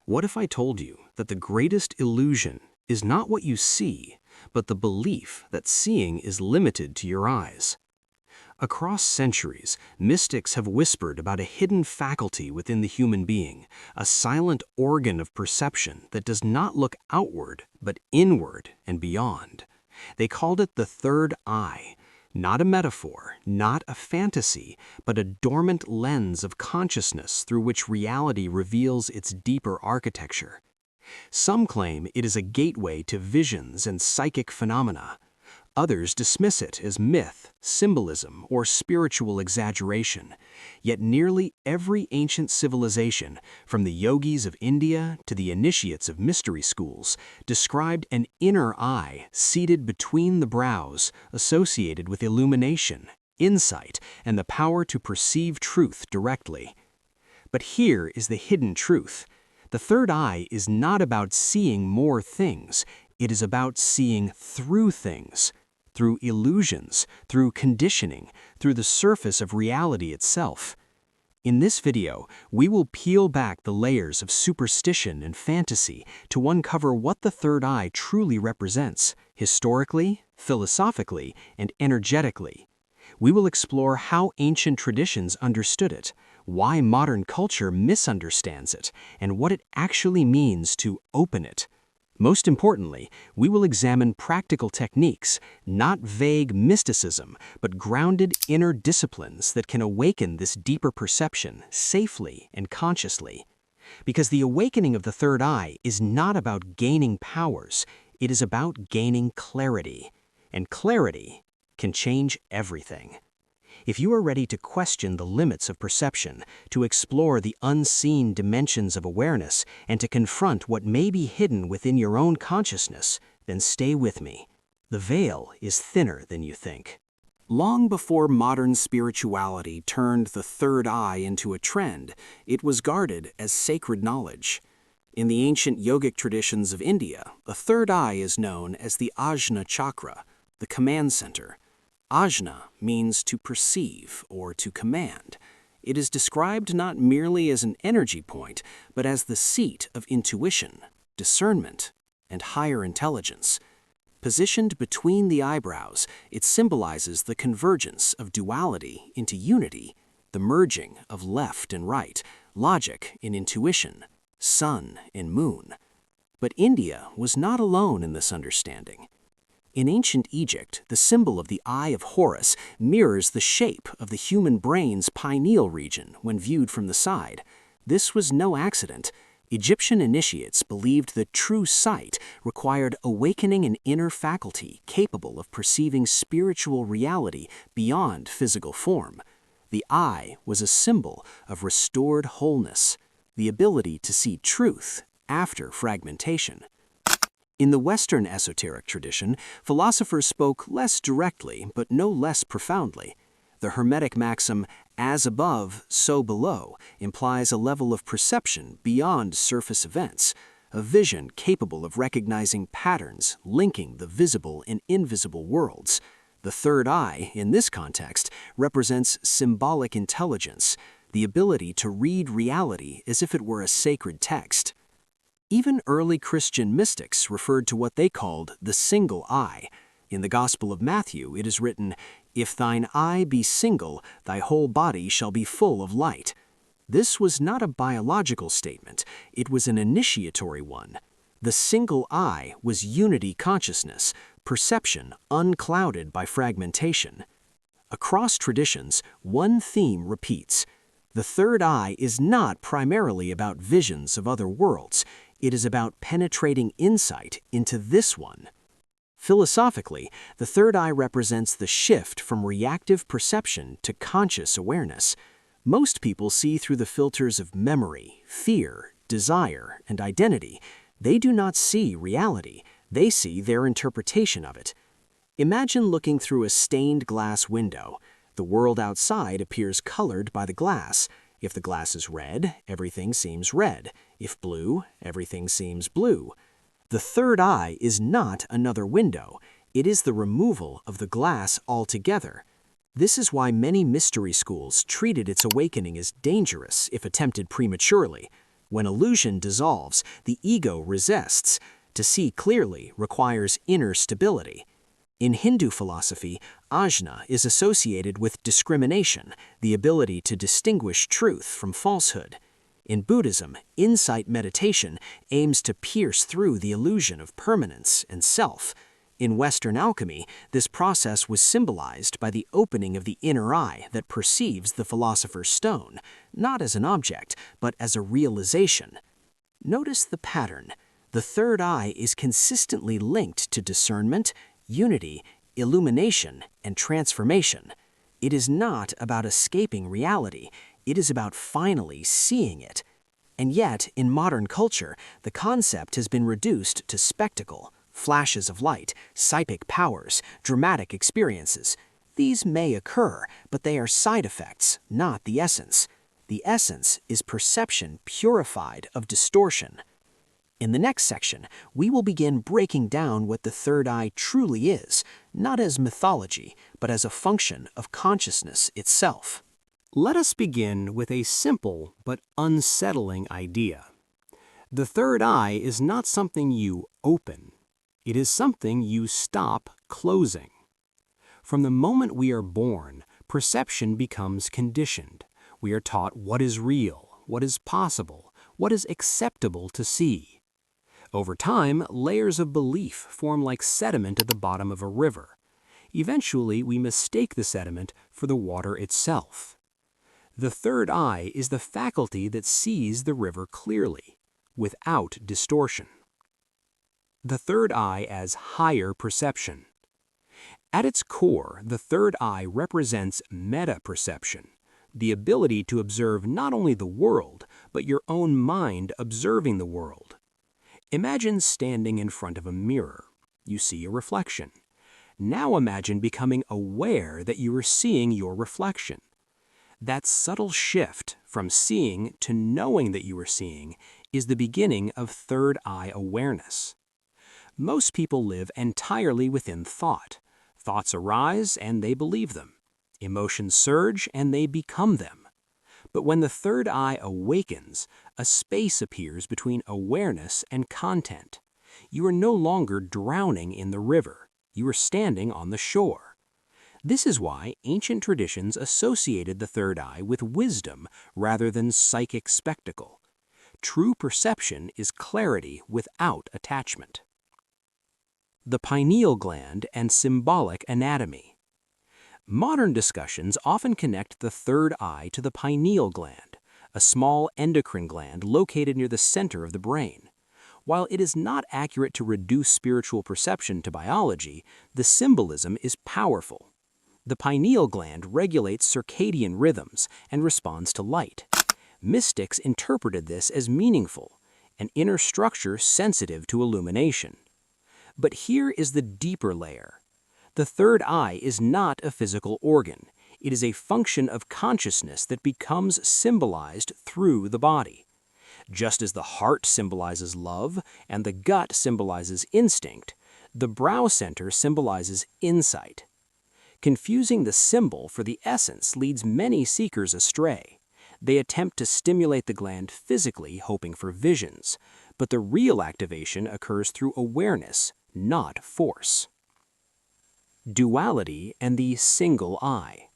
What if I told you that the greatest illusion is not what you see, but the belief that seeing is limited to your eyes? Across centuries, mystics have whispered about a hidden faculty within the human being, a silent organ of perception that does not look outward, but inward and beyond. They called it the third eye, not a metaphor, not a fantasy, but a dormant lens of consciousness through which reality reveals its deeper architecture. Some claim it is a gateway to visions and psychic phenomena. Others dismiss it as myth, symbolism, or spiritual exaggeration. Yet nearly every ancient civilization, from the yogis of India to the initiates of mystery schools, described an inner eye seated between the brows, associated with illumination, insight, and the power to perceive truth directly. But here is the hidden truth. The third eye is not about seeing more things. It is about seeing through things. Through illusions, through conditioning, through the surface of reality itself. In this video, we will peel back the layers of superstition and fantasy to uncover what the third eye truly represents, historically, philosophically, and energetically. We will explore how ancient traditions understood it, why modern culture misunderstands it, and what it actually means to open it. Most importantly, we will examine practical techniques, not vague mysticism, but grounded inner disciplines that can awaken this deeper perception safely and consciously. Because the awakening of the third eye is not about gaining powers, it is about gaining clarity. And clarity can change everything. If you are ready to question the limits of perception, to explore the unseen dimensions of awareness, and to confront what may be hidden within your own consciousness, then stay with me. The veil is thinner than you think. Long before modern spirituality turned the third eye into a trend, it was guarded as sacred knowledge. In the ancient yogic traditions of India, the third eye is known as the Ajna Chakra, the command center. Ajna means to perceive or to command. It is described not merely as an energy point, but as the seat of intuition, discernment, and higher intelligence. Positioned between the eyebrows, it symbolizes the convergence of duality into unity, the merging of left and right, logic and intuition, sun and moon. But India was not alone in this understanding. In ancient Egypt, the symbol of the Eye of Horus mirrors the shape of the human brain's pineal region when viewed from the side. This was no accident. Egyptian initiates believed that true sight required awakening an inner faculty capable of perceiving spiritual reality beyond physical form. The eye was a symbol of restored wholeness, the ability to see truth after fragmentation. In the Western esoteric tradition, philosophers spoke less directly, but no less profoundly. The Hermetic maxim, as above, so below, implies a level of perception beyond surface events, a vision capable of recognizing patterns linking the visible and invisible worlds. The third eye, in this context, represents symbolic intelligence, the ability to read reality as if it were a sacred text. Even early Christian mystics referred to what they called the single eye. In the Gospel of Matthew, it is written, "If thine eye be single, thy whole body shall be full of light." This was not a biological statement, it was an initiatory one. The single eye was unity consciousness, perception unclouded by fragmentation. Across traditions, one theme repeats. The third eye is not primarily about visions of other worlds. It is about penetrating insight into this one. Philosophically, the third eye represents the shift from reactive perception to conscious awareness. Most people see through the filters of memory, fear, desire, and identity. They do not see reality. They see their interpretation of it. Imagine looking through a stained glass window. The world outside appears colored by the glass. If the glass is red, everything seems red. If blue, everything seems blue. The third eye is not another window. It is the removal of the glass altogether. This is why many mystery schools treated its awakening as dangerous if attempted prematurely. When illusion dissolves, the ego resists. To see clearly requires inner stability. In Hindu philosophy, Ajna is associated with discrimination, the ability to distinguish truth from falsehood. In Buddhism, insight meditation aims to pierce through the illusion of permanence and self. In Western alchemy, this process was symbolized by the opening of the inner eye that perceives the philosopher's stone, not as an object, but as a realization. Notice the pattern. The third eye is consistently linked to discernment, unity, illumination, and transformation. It is not about escaping reality, it is about finally seeing it. And yet, in modern culture, the concept has been reduced to spectacle, flashes of light, psychic powers, dramatic experiences. These may occur, but they are side effects, not the essence. The essence is perception purified of distortion. In the next section, we will begin breaking down what the third eye truly is, not as mythology, but as a function of consciousness itself. Let us begin with a simple but unsettling idea. The third eye is not something you open. It is something you stop closing. From the moment we are born, perception becomes conditioned. We are taught what is real, what is possible, what is acceptable to see. Over time, layers of belief form like sediment at the bottom of a river. Eventually, we mistake the sediment for the water itself. The third eye is the faculty that sees the river clearly, without distortion. The third eye as higher perception. At its core, the third eye represents meta-perception, the ability to observe not only the world, but your own mind observing the world. Imagine standing in front of a mirror. You see a reflection. Now imagine becoming aware that you are seeing your reflection. That subtle shift from seeing to knowing that you are seeing is the beginning of third eye awareness. Most people live entirely within thought. Thoughts arise and they believe them. Emotions surge and they become them. But when the third eye awakens, a space appears between awareness and content. You are no longer drowning in the river. You are standing on the shore. This is why ancient traditions associated the third eye with wisdom rather than psychic spectacle. True perception is clarity without attachment. The pineal gland and symbolic anatomy. Modern discussions often connect the third eye to the pineal gland, a small endocrine gland located near the center of the brain. While it is not accurate to reduce spiritual perception to biology, the symbolism is powerful. The pineal gland regulates circadian rhythms and responds to light. Mystics interpreted this as meaningful, an inner structure sensitive to illumination. But here is the deeper layer. The third eye is not a physical organ. It is a function of consciousness that becomes symbolized through the body. Just as the heart symbolizes love and the gut symbolizes instinct, the brow center symbolizes insight. Confusing the symbol for the essence leads many seekers astray. They attempt to stimulate the gland physically, hoping for visions, but the real activation occurs through awareness, not force. Duality and the single eye.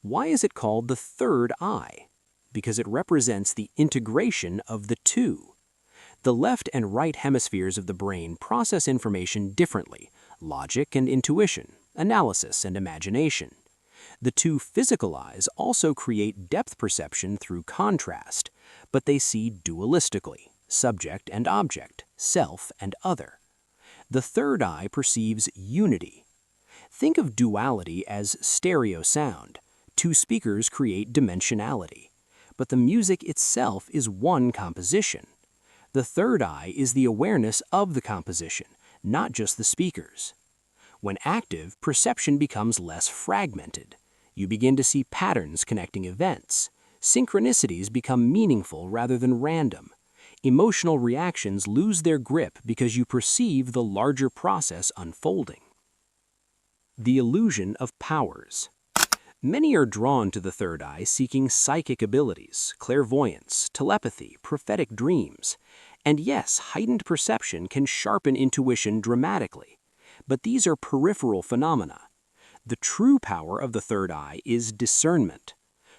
Why is it called the third eye? Because it represents the integration of the two. The left and right hemispheres of the brain process information differently: logic and intuition, analysis and imagination. The two physical eyes also create depth perception through contrast, but they see dualistically: subject and object, self and other. The third eye perceives unity. Think of duality as stereo sound. Two speakers create dimensionality. But the music itself is one composition. The third eye is the awareness of the composition, not just the speakers. When active, perception becomes less fragmented. You begin to see patterns connecting events. Synchronicities become meaningful rather than random. Emotional reactions lose their grip because you perceive the larger process unfolding. The illusion of powers. Many are drawn to the third eye seeking psychic abilities, clairvoyance, telepathy, prophetic dreams. And yes, heightened perception can sharpen intuition dramatically. But these are peripheral phenomena. The true power of the third eye is discernment.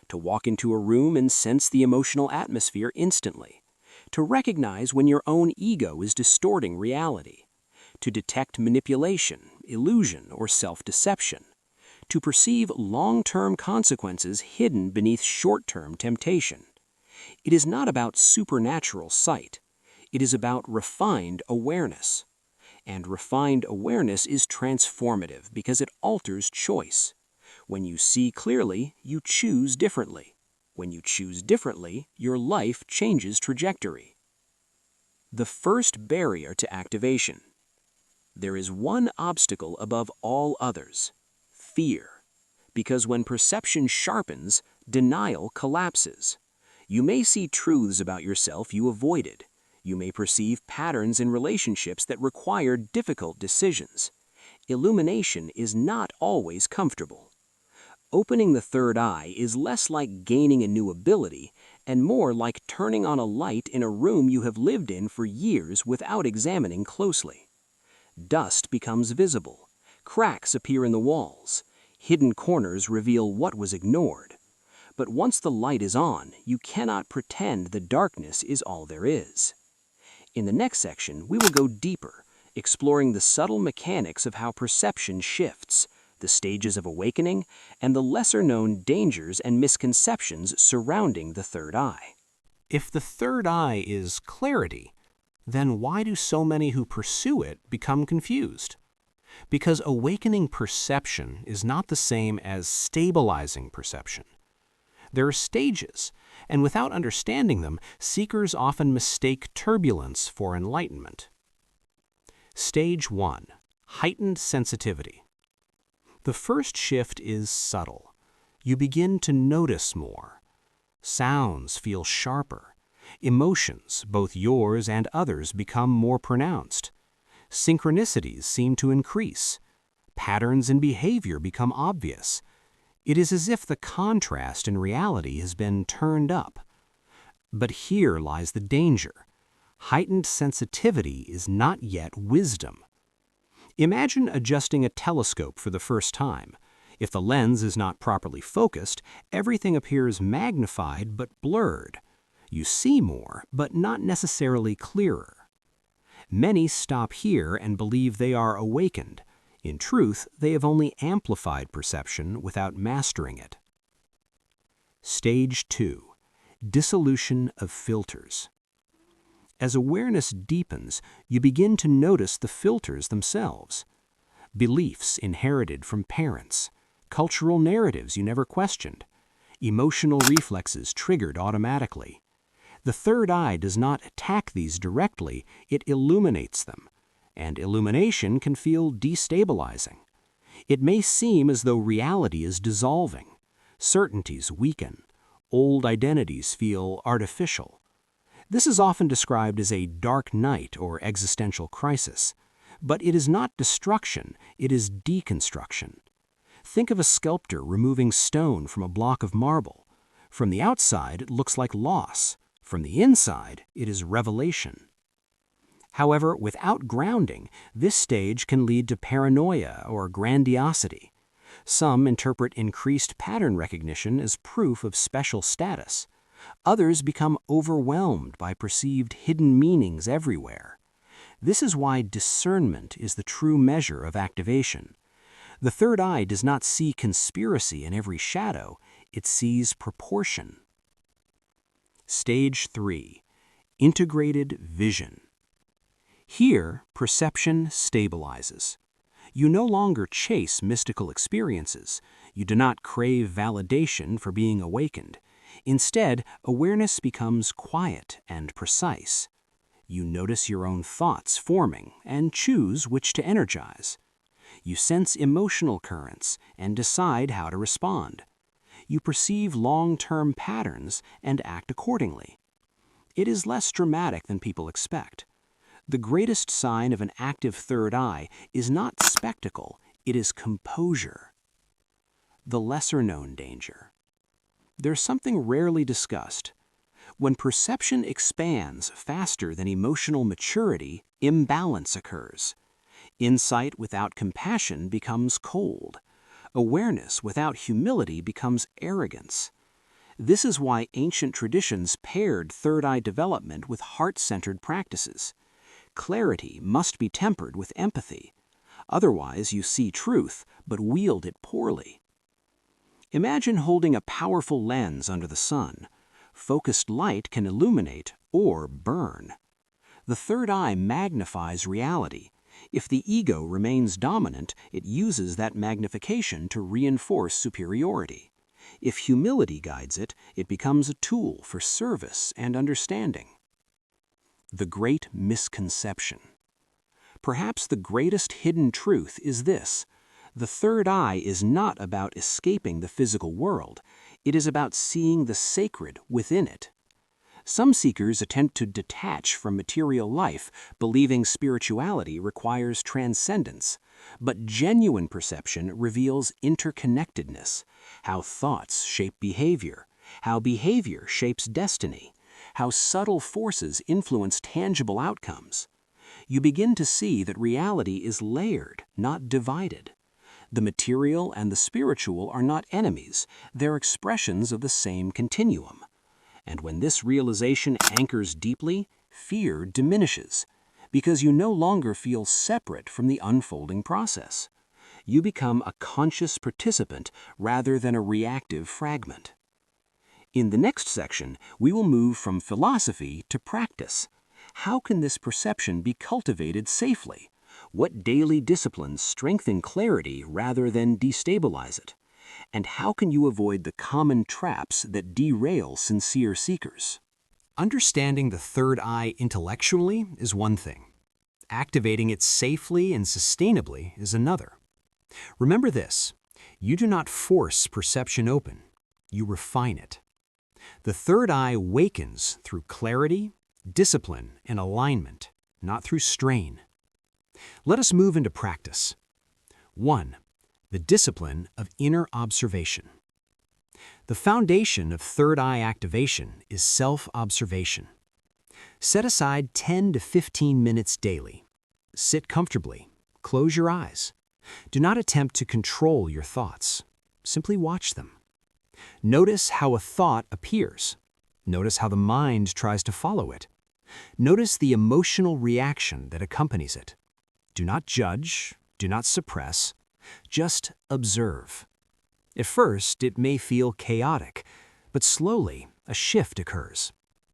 To walk into a room and sense the emotional atmosphere instantly. To recognize when your own ego is distorting reality. To detect manipulation, illusion, or self-deception. To perceive long-term consequences hidden beneath short-term temptation. It is not about supernatural sight. It is about refined awareness. And refined awareness is transformative because it alters choice. When you see clearly, you choose differently. When you choose differently, your life changes trajectory. The first barrier to activation. There is one obstacle above all others: fear. Because when perception sharpens, denial collapses. You may see truths about yourself you avoided. You may perceive patterns in relationships that require difficult decisions. Illumination is not always comfortable. Opening the third eye is less like gaining a new ability and more like turning on a light in a room you have lived in for years without examining closely. Dust becomes visible. Cracks appear in the walls. Hidden corners reveal what was ignored. But once the light is on, you cannot pretend the darkness is all there is. In the next section, we will go deeper, exploring the subtle mechanics of how perception shifts, the stages of awakening, and the lesser-known dangers and misconceptions surrounding the third eye. If the third eye is clarity, then why do so many who pursue it become confused? Because awakening perception is not the same as stabilizing perception. There are stages, and without understanding them, seekers often mistake turbulence for enlightenment. Stage 1. Heightened sensitivity. The first shift is subtle. You begin to notice more. Sounds feel sharper. Emotions, both yours and others, become more pronounced. Synchronicities seem to increase. Patterns in behavior become obvious. It is as if the contrast in reality has been turned up. But here lies the danger. Heightened sensitivity is not yet wisdom. Imagine adjusting a telescope for the first time. If the lens is not properly focused, everything appears magnified but blurred. You see more, but not necessarily clearer. Many stop here and believe they are awakened. In truth, they have only amplified perception without mastering it. Stage 2. Dissolution of filters. As awareness deepens, you begin to notice the filters themselves. Beliefs inherited from parents, cultural narratives you never questioned, emotional reflexes triggered automatically. The third eye does not attack these directly, it illuminates them. And illumination can feel destabilizing. It may seem as though reality is dissolving. Certainties weaken. Old identities feel artificial. This is often described as a dark night or existential crisis. But it is not destruction, it is deconstruction. Think of a sculptor removing stone from a block of marble. From the outside, it looks like loss. From the inside, it is revelation. However, without grounding, this stage can lead to paranoia or grandiosity. Some interpret increased pattern recognition as proof of special status. Others become overwhelmed by perceived hidden meanings everywhere. This is why discernment is the true measure of activation. The third eye does not see conspiracy in every shadow, it sees proportion. Stage 3. Integrated vision. Here, perception stabilizes. You no longer chase mystical experiences. You do not crave validation for being awakened. Instead, awareness becomes quiet and precise. You notice your own thoughts forming and choose which to energize. You sense emotional currents and decide how to respond. You perceive long-term patterns and act accordingly. It is less dramatic than people expect. The greatest sign of an active third eye is not spectacle, it is composure. the lesser-known danger. There's something rarely discussed. When perception expands faster than emotional maturity, imbalance occurs. Insight without compassion becomes cold. Awareness without humility becomes arrogance. This is why ancient traditions paired third eye development with heart-centered practices. Clarity must be tempered with empathy. Otherwise, you see truth, but wield it poorly. Imagine holding a powerful lens under the sun. Focused light can illuminate or burn. The third eye magnifies reality. If the ego remains dominant, it uses that magnification to reinforce superiority. If humility guides it, it becomes a tool for service and understanding. The great misconception. Perhaps the greatest hidden truth is this: the third eye is not about escaping the physical world, it is about seeing the sacred within it. Some seekers attempt to detach from material life, believing spirituality requires transcendence. But genuine perception reveals interconnectedness, how thoughts shape behavior, how behavior shapes destiny, how subtle forces influence tangible outcomes. You begin to see that reality is layered, not divided. The material and the spiritual are not enemies, they're expressions of the same continuum. And when this realization anchors deeply, fear diminishes, because you no longer feel separate from the unfolding process. You become a conscious participant rather than a reactive fragment. In the next section, we will move from philosophy to practice. How can this perception be cultivated safely? What daily disciplines strengthen clarity rather than destabilize it? And how can you avoid the common traps that derail sincere seekers? Understanding the third eye intellectually is one thing. Activating it safely and sustainably is another. Remember this: you do not force perception open, you refine it. The third eye wakens through clarity, discipline, and alignment, not through strain. Let us move into practice. 1. The discipline of inner observation. The foundation of third eye activation is self-observation. Set aside 10 to 15 minutes daily. Sit comfortably. Close your eyes. Do not attempt to control your thoughts. Simply watch them. Notice how a thought appears. Notice how the mind tries to follow it. Notice the emotional reaction that accompanies it. Do not judge. Do not suppress. Just observe. At first, it may feel chaotic, but slowly, a shift occurs.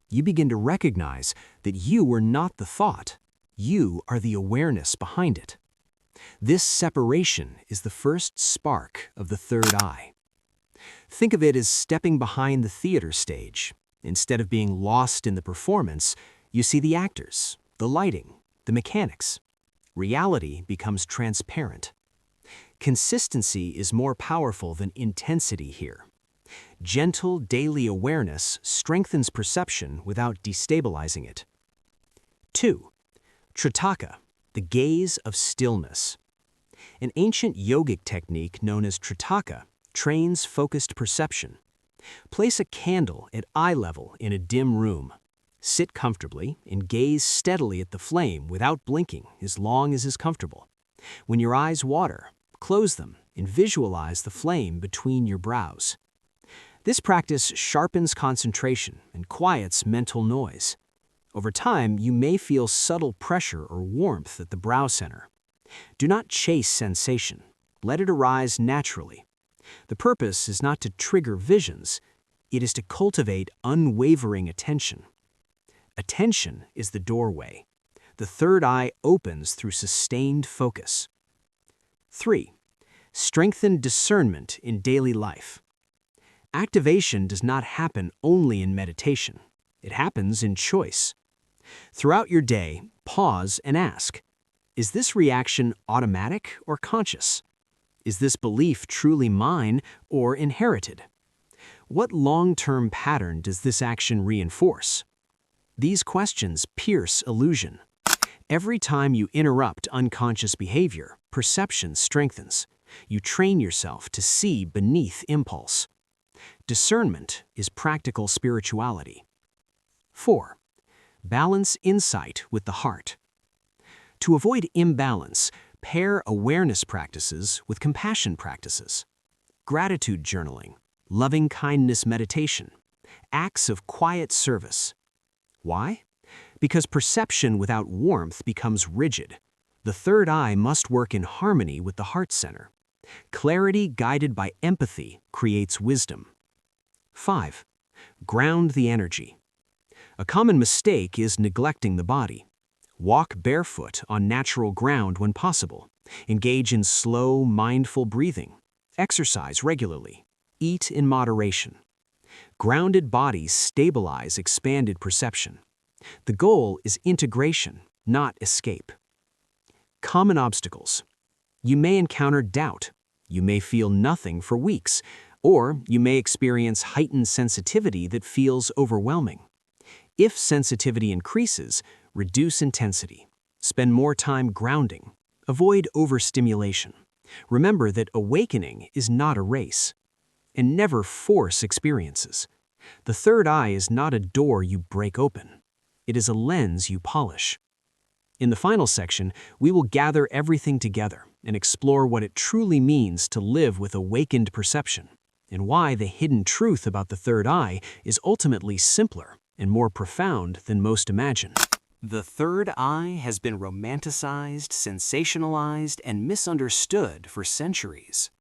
You begin to recognize that you are not the thought. You are the awareness behind it. This separation is the first spark of the third eye. Think of it as stepping behind the theater stage. Instead of being lost in the performance, you see the actors, the lighting, the mechanics. Reality becomes transparent. Consistency is more powerful than intensity here. Gentle daily awareness strengthens perception without destabilizing it. 2. Tritaka, the gaze of stillness. An ancient yogic technique known as Tritaka trains focused perception. Place a candle at eye level in a dim room. Sit comfortably and gaze steadily at the flame without blinking as long as is comfortable. When your eyes water, close them and visualize the flame between your brows. This practice sharpens concentration and quiets mental noise. Over time, you may feel subtle pressure or warmth at the brow center. Do not chase sensation. Let it arise naturally. The purpose is not to trigger visions. It is to cultivate unwavering attention. Attention is the doorway. The third eye opens through sustained focus. 3. Strengthen discernment in daily life. Activation does not happen only in meditation. It happens in choice. Throughout your day, pause and ask, is this reaction automatic or conscious? Is this belief truly mine or inherited? What long-term pattern does this action reinforce? These questions pierce illusion. Every time you interrupt unconscious behavior, perception strengthens. You train yourself to see beneath impulse. Discernment is practical spirituality. 4. Balance insight with the heart. To avoid imbalance, pair awareness practices with compassion practices. Gratitude journaling, loving-kindness meditation, acts of quiet service. Why? Because perception without warmth becomes rigid. The third eye must work in harmony with the heart center. Clarity guided by empathy creates wisdom. 5. Ground the energy. A common mistake is neglecting the body. Walk barefoot on natural ground when possible. Engage in slow, mindful breathing. Exercise regularly. Eat in moderation. Grounded bodies stabilize expanded perception. The goal is integration, not escape. Common obstacles. You may encounter doubt. You may feel nothing for weeks, or you may experience heightened sensitivity that feels overwhelming. If sensitivity increases, reduce intensity. Spend more time grounding. Avoid overstimulation. Remember that awakening is not a race. And never force experiences. The third eye is not a door you break open. It is a lens you polish. In the final section, we will gather everything together and explore what it truly means to live with awakened perception, and why the hidden truth about the third eye is ultimately simpler and more profound than most imagine. The third eye has been romanticized, sensationalized, and misunderstood for centuries.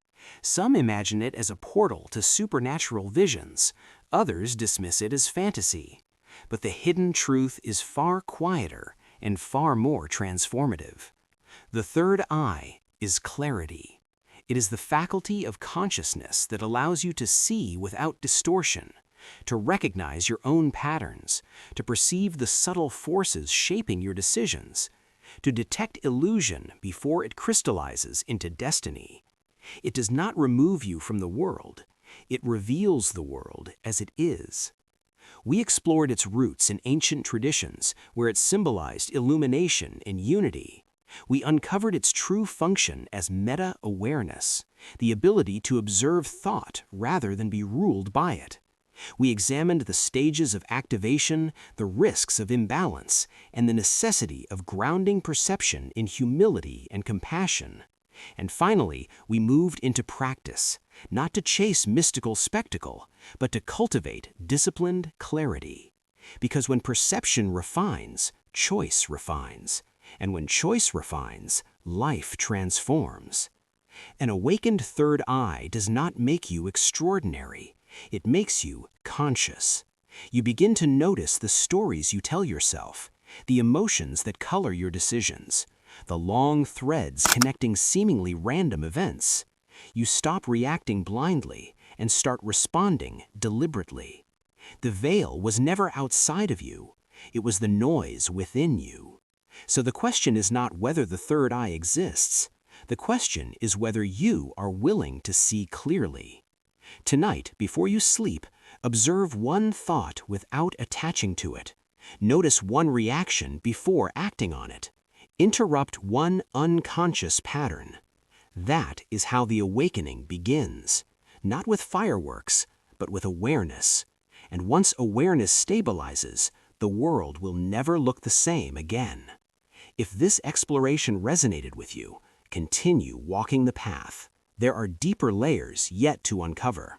Some imagine it as a portal to supernatural visions. Others dismiss it as fantasy. But the hidden truth is far quieter and far more transformative. The third eye is clarity. It is the faculty of consciousness that allows you to see without distortion, to recognize your own patterns, to perceive the subtle forces shaping your decisions, to detect illusion before it crystallizes into destiny. It does not remove you from the world. It reveals the world as it is. We explored its roots in ancient traditions, where it symbolized illumination and unity. We uncovered its true function as meta-awareness, the ability to observe thought rather than be ruled by it. We examined the stages of activation, the risks of imbalance, and the necessity of grounding perception in humility and compassion. And finally, we moved into practice, not to chase mystical spectacle, but to cultivate disciplined clarity. Because when perception refines, choice refines. And when choice refines, life transforms. An awakened third eye does not make you extraordinary. It makes you conscious. You begin to notice the stories you tell yourself, the emotions that color your decisions, the long threads connecting seemingly random events. You stop reacting blindly and start responding deliberately. The veil was never outside of you. It was the noise within you. So the question is not whether the third eye exists. The question is whether you are willing to see clearly. Tonight, before you sleep, observe one thought without attaching to it. Notice one reaction before acting on it. Interrupt one unconscious pattern. That is how the awakening begins. Not with fireworks, but with awareness. And once awareness stabilizes, the world will never look the same again. If this exploration resonated with you, continue walking the path. There are deeper layers yet to uncover.